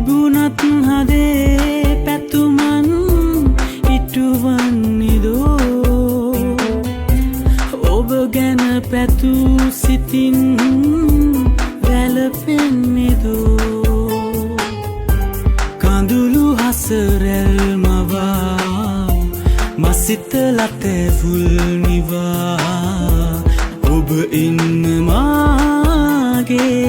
තිබුණත් හදේ පැතුමන් ඉටුවන්නේදෝ ඔබ ගැන පැtuu සිතින් වැළපෙන්නේදෝ කඳුළු හසරැල් මවා මසිත ලතැවුල් නිවා ඔබ ඉන්න මාගේ